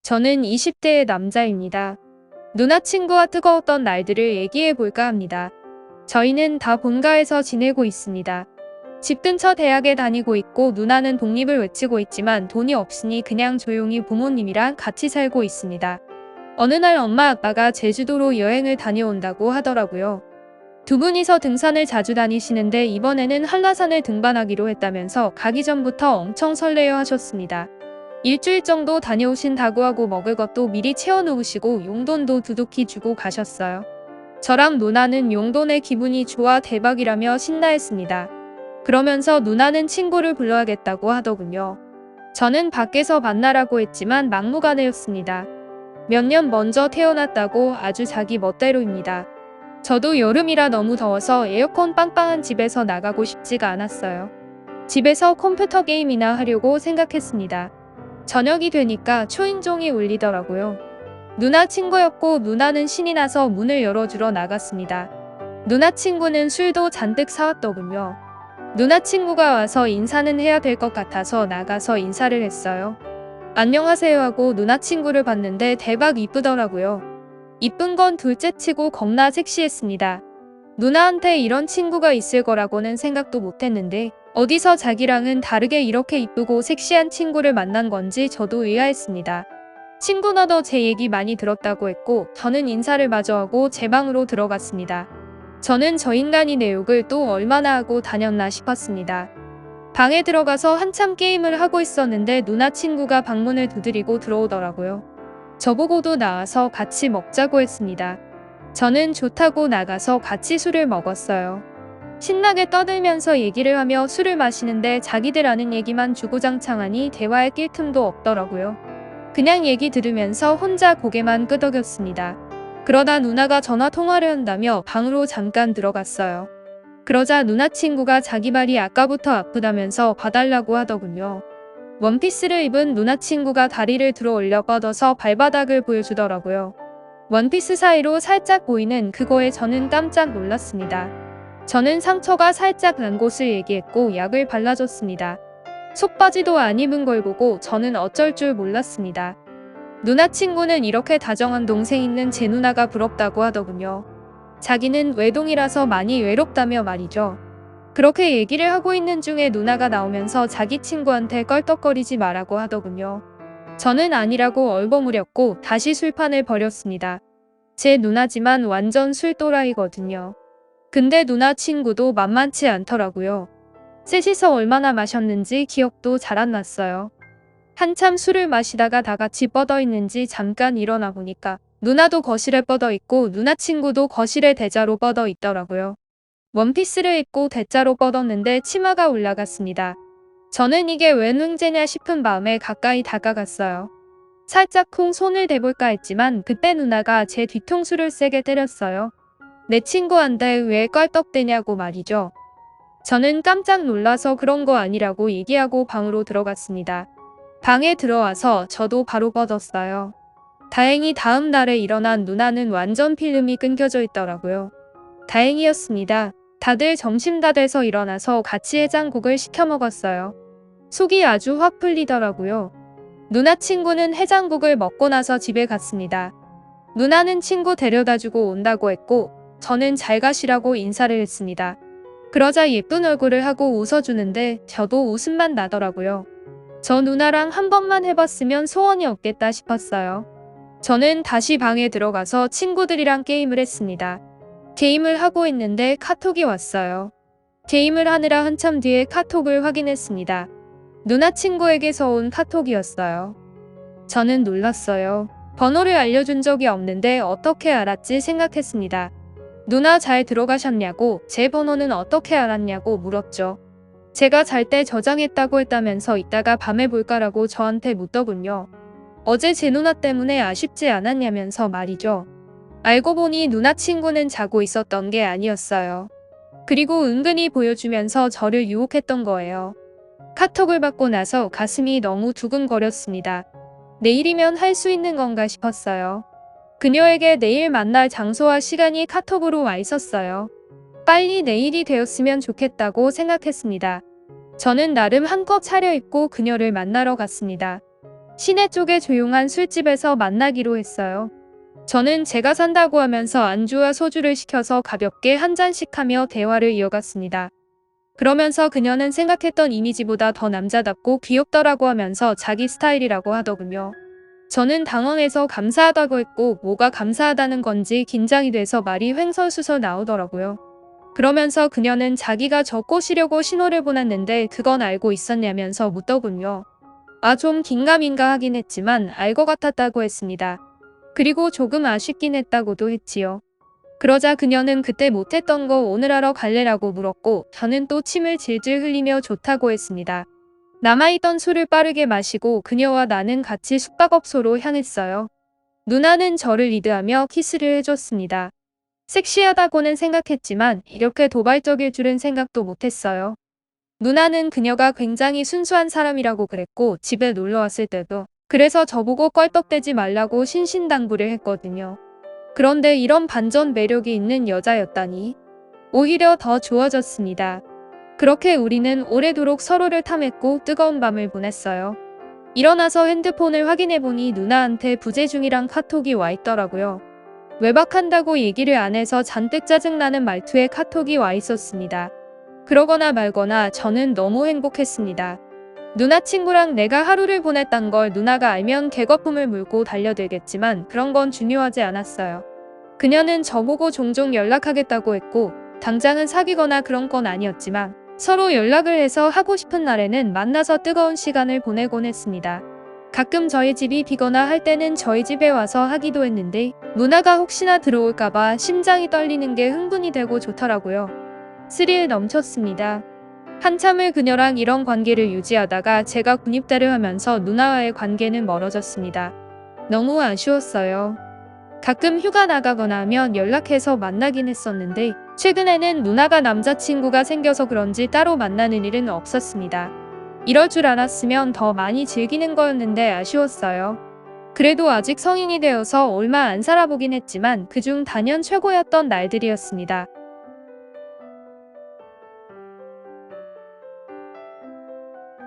저는 20대의 남자입니다. 누나 친구와 뜨거웠던 날들을 얘기해 볼까 합니다. 저희는 다 본가에서 지내고 있습니다. 집 근처 대학에 다니고 있고 누나는 독립을 외치고 있지만 돈이 없으니 그냥 조용히 부모님이랑 같이 살고 있습니다. 어느 날 엄마 아빠가 제주도로 여행을 다녀온다고 하더라고요. 두 분이서 등산을 자주 다니시는데 이번에는 한라산을 등반하기로 했다면서 가기 전부터 엄청 설레어 하셨습니다. 일주일 정도 다녀오신다고 하고 먹을 것도 미리 채워놓으시고 용돈도 두둑히 주고 가셨어요. 저랑 누나는 용돈에 기분이 좋아 대박이라며 신나했습니다. 그러면서 누나는 친구를 불러야겠다고 하더군요. 저는 밖에서 만나라고 했지만 막무가내였습니다. 몇 년 먼저 태어났다고 아주 자기 멋대로입니다. 저도 여름이라 너무 더워서 에어컨 빵빵한 집에서 나가고 싶지가 않았어요. 집에서 컴퓨터 게임이나 하려고 생각했습니다. 저녁이 되니까 초인종이 울리더라고요. 누나 친구였고 누나는 신이 나서 문을 열어주러 나갔습니다. 누나 친구는 술도 잔뜩 사왔더군요. 누나 친구가 와서 인사는 해야 될 것 같아서 나가서 인사를 했어요. 안녕하세요 하고 누나 친구를 봤는데 대박 이쁘더라고요. 이쁜 건 둘째치고 겁나 섹시했습니다. 누나한테 이런 친구가 있을 거라고는 생각도 못했는데 어디서 자기랑은 다르게 이렇게 이쁘고 섹시한 친구를 만난 건지 저도 의아했습니다. 친구 너도 제 얘기 많이 들었다고 했고 저는 인사를 마저 하고 제 방으로 들어갔습니다. 저는 저 인간이 내 욕을 또 얼마나 하고 다녔나 싶었습니다. 방에 들어가서 한참 게임을 하고 있었는데 누나 친구가 방문을 두드리고 들어오더라고요. 저보고도 나와서 같이 먹자고 했습니다. 저는 좋다고 나가서 같이 술을 먹었어요. 신나게 떠들면서 얘기를 하며 술을 마시는데 자기들 아는 얘기만 주구장창하니 대화에 낄 틈도 없더라고요. 그냥 얘기 들으면서 혼자 고개만 끄덕였습니다. 그러다 누나가 전화 통화를 한다며 방으로 잠깐 들어갔어요. 그러자 누나 친구가 자기 발이 아까부터 아프다면서 봐달라고 하더군요. 원피스를 입은 누나 친구가 다리를 들어 올려 뻗어서 발바닥을 보여주더라고요. 원피스 사이로 살짝 보이는 그거에 저는 깜짝 놀랐습니다. 저는 상처가 살짝 난 곳을 얘기했고 약을 발라줬습니다. 속바지도 안 입은 걸 보고 저는 어쩔 줄 몰랐습니다. 누나 친구는 이렇게 다정한 동생 있는 제 누나가 부럽다고 하더군요. 자기는 외동이라서 많이 외롭다며 말이죠. 그렇게 얘기를 하고 있는 중에 누나가 나오면서 자기 친구한테 껄떡거리지 말라고 하더군요. 저는 아니라고 얼버무렸고 다시 술판을 벌였습니다. 제 누나지만 완전 술또라이거든요. 근데 누나 친구도 만만치 않더라고요. 셋이서 얼마나 마셨는지 기억도 잘 안 났어요. 한참 술을 마시다가 다 같이 뻗어 있는지 잠깐 일어나 보니까 누나도 거실에 뻗어 있고 누나 친구도 거실에 대자로 뻗어 있더라고요. 원피스를 입고 대자로 뻗었는데 치마가 올라갔습니다. 저는 이게 웬 횡재냐 싶은 마음에 가까이 다가갔어요. 살짝 쿵 손을 대볼까 했지만 그때 누나가 제 뒤통수를 세게 때렸어요. 내 친구한테 왜 껄떡대냐고 말이죠. 저는 깜짝 놀라서 그런 거 아니라고 얘기하고 방으로 들어갔습니다. 방에 들어와서 저도 바로 뻗었어요. 다행히 다음 날에 일어난 누나는 완전 필름이 끊겨져 있더라고요. 다행이었습니다. 다들 점심 다 돼서 일어나서 같이 해장국을 시켜 먹었어요. 속이 아주 확 풀리더라고요. 누나 친구는 해장국을 먹고 나서 집에 갔습니다. 누나는 친구 데려다주고 온다고 했고 저는 잘 가시라고 인사를 했습니다. 그러자 예쁜 얼굴을 하고 웃어주는데 저도 웃음만 나더라고요. 저 누나랑 한 번만 해봤으면 소원이 없겠다 싶었어요. 저는 다시 방에 들어가서 친구들이랑 게임을 했습니다. 게임을 하고 있는데 카톡이 왔어요. 게임을 하느라 한참 뒤에 카톡을 확인했습니다. 누나 친구에게서 온 카톡이었어요. 저는 놀랐어요. 번호를 알려준 적이 없는데 어떻게 알았지 생각했습니다. 누나 잘 들어가셨냐고 제 번호는 어떻게 알았냐고 물었죠. 제가 잘 때 저장했다고 했다면서 이따가 밤에 볼까라고 저한테 묻더군요. 어제 제 누나 때문에 아쉽지 않았냐면서 말이죠. 알고 보니 누나 친구는 자고 있었던 게 아니었어요. 그리고 은근히 보여주면서 저를 유혹했던 거예요. 카톡을 받고 나서 가슴이 너무 두근거렸습니다. 내일이면 할 수 있는 건가 싶었어요. 그녀에게 내일 만날 장소와 시간이 카톡으로 와 있었어요. 빨리 내일이 되었으면 좋겠다고 생각했습니다. 저는 나름 한껏 차려입고 그녀를 만나러 갔습니다. 시내 쪽의 조용한 술집에서 만나기로 했어요. 저는 제가 산다고 하면서 안주와 소주를 시켜서 가볍게 한 잔씩 하며 대화를 이어갔습니다. 그러면서 그녀는 생각했던 이미지보다 더 남자답고 귀엽더라고 하면서 자기 스타일이라고 하더군요. 저는 당황해서 감사하다고 했고 뭐가 감사하다는 건지 긴장이 돼서 말이 횡설수설 나오더라고요. 그러면서 그녀는 자기가 저 꼬시려고 신호를 보냈는데 그건 알고 있었냐면서 묻더군요. 좀 긴가민가 하긴 했지만 알 것 같았다고 했습니다. 그리고 조금 아쉽긴 했다고도 했지요. 그러자 그녀는 그때 못했던 거 오늘 하러 갈래라고 물었고 저는 또 침을 질질 흘리며 좋다고 했습니다. 남아있던 술을 빠르게 마시고 그녀와 나는 같이 숙박업소로 향했어요. 누나는 저를 리드하며 키스를 해줬습니다. 섹시하다고는 생각했지만 이렇게 도발적일 줄은 생각도 못했어요. 누나는 그녀가 굉장히 순수한 사람이라고 그랬고 집에 놀러왔을 때도 그래서 저보고 껄떡대지 말라고 신신당부를 했거든요. 그런데 이런 반전 매력이 있는 여자였다니 오히려 더 좋아졌습니다. 그렇게 우리는 오래도록 서로를 탐했고 뜨거운 밤을 보냈어요. 일어나서 핸드폰을 확인해보니 누나한테 부재 중이란 카톡이 와 있더라고요. 외박한다고 얘기를 안 해서 잔뜩 짜증나는 말투에 카톡이 와 있었습니다. 그러거나 말거나 저는 너무 행복했습니다. 누나 친구랑 내가 하루를 보냈단 걸 누나가 알면 개거품을 물고 달려들겠지만 그런 건 중요하지 않았어요. 그녀는 저보고 종종 연락하겠다고 했고 당장은 사귀거나 그런 건 아니었지만 서로 연락을 해서 하고 싶은 날에는 만나서 뜨거운 시간을 보내곤 했습니다. 가끔 저희 집이 비거나 할 때는 저희 집에 와서 하기도 했는데 누나가 혹시나 들어올까봐 심장이 떨리는 게 흥분이 되고 좋더라고요. 스릴 넘쳤습니다. 한참을 그녀랑 이런 관계를 유지하다가 제가 군입대를 하면서 누나와의 관계는 멀어졌습니다. 너무 아쉬웠어요. 가끔 휴가 나가거나 하면 연락해서 만나긴 했었는데 최근에는 누나가 남자친구가 생겨서 그런지 따로 만나는 일은 없었습니다. 이럴 줄 알았으면 더 많이 즐기는 거였는데 아쉬웠어요. 그래도 아직 성인이 되어서 얼마 안 살아보긴 했지만 그중 단연 최고였던 날들이었습니다.